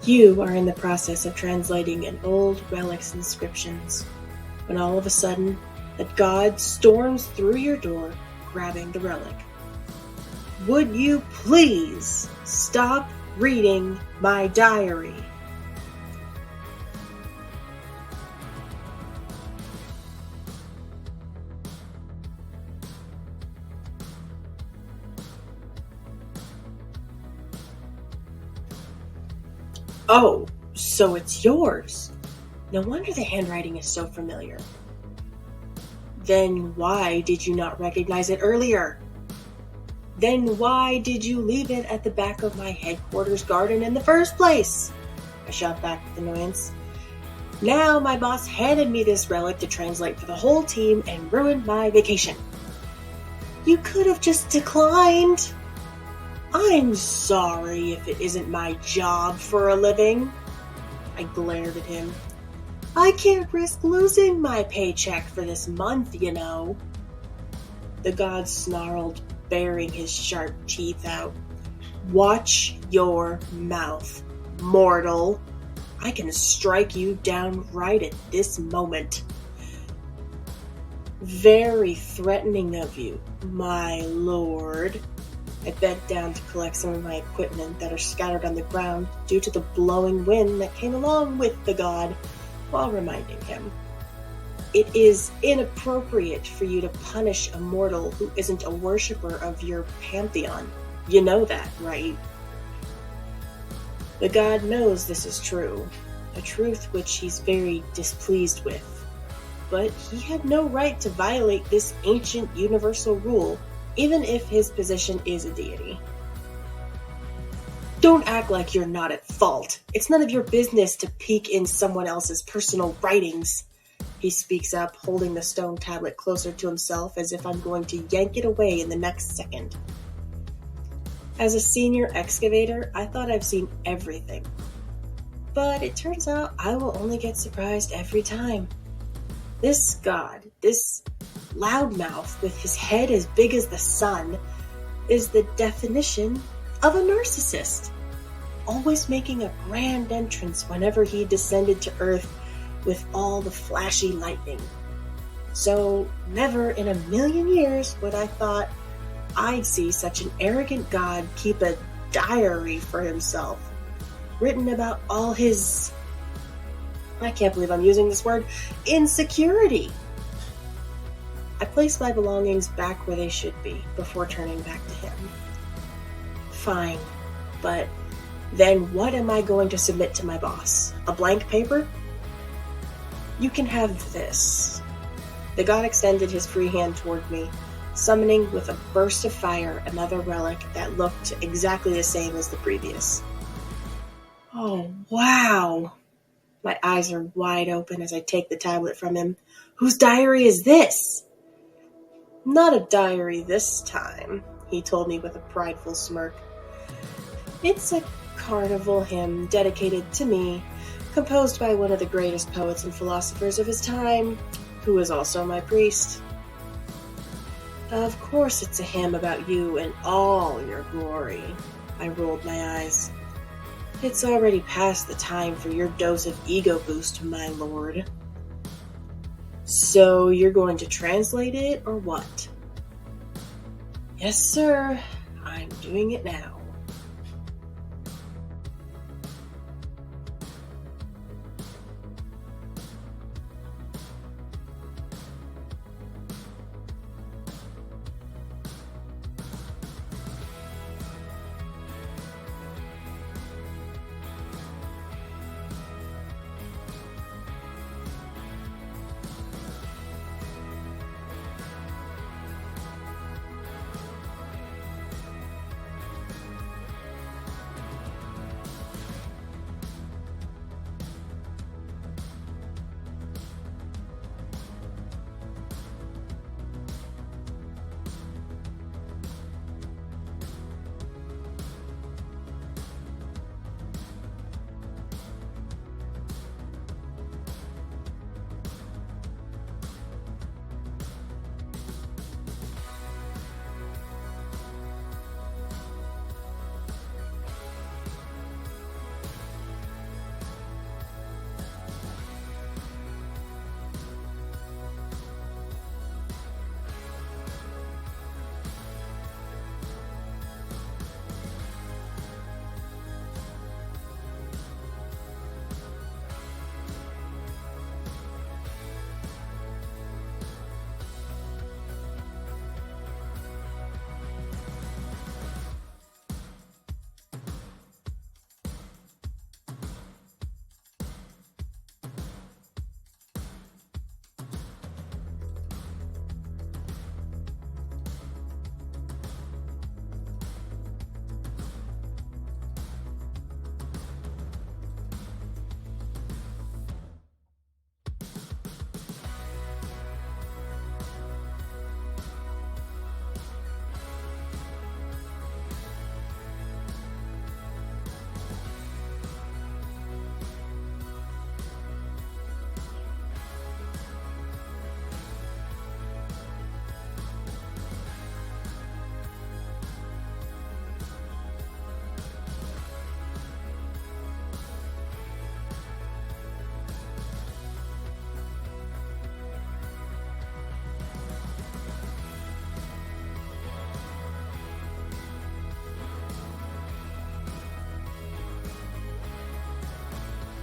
You are in the process of translating an old relic's inscriptions, when all of a sudden, a god storms through your door, grabbing the relic. Would you please stop reading my diary? Oh, so it's yours. No wonder the handwriting is so familiar. Then why did you not recognize it earlier? Then why did you leave it at the back of my headquarters garden in the first place? I shot back with annoyance. Now my boss handed me this relic to translate for the whole team and ruined my vacation. You could have just declined. I'm sorry if it isn't my job for a living. I glared at him. I can't risk losing my paycheck for this month, you know. The god snarled, baring his sharp teeth out. Watch your mouth, mortal. I can strike you down right at this moment. Very threatening of you, my lord. I bent down to collect some of my equipment that are scattered on the ground due to the blowing wind that came along with the god, while reminding him. It is inappropriate for you to punish a mortal who isn't a worshipper of your pantheon. You know that, right? The god knows this is true, a truth which he's very displeased with. But he had no right to violate this ancient universal rule, even if his position is a deity. Don't act like you're not at fault. It's none of your business to peek in someone else's personal writings. He speaks up, holding the stone tablet closer to himself as if I'm going to yank it away in the next second. As a senior excavator, I thought I've seen everything. But it turns out I will only get surprised every time. This god, this loudmouth with his head as big as the sun, is the definition of a narcissist, always making a grand entrance whenever he descended to Earth with all the flashy lightning. So never in a million years would I thought I'd see such an arrogant god keep a diary for himself, written about all his, I can't believe I'm using this word, insecurity. I placed my belongings back where they should be before turning back to him. Fine, but then what am I going to submit to my boss? A blank paper? You can have this. The god extended his free hand toward me, summoning with a burst of fire another relic that looked exactly the same as the previous. Oh, wow! My eyes are wide open as I take the tablet from him. Whose diary is this? Not a diary this time, he told me with a prideful smirk. It's a carnival hymn dedicated to me, composed by one of the greatest poets and philosophers of his time, who is also my priest. Of course it's a hymn about you and all your glory. I rolled my eyes. It's already past the time for your dose of ego boost, my lord. So you're going to translate it, or what? Yes, sir. I'm doing it now.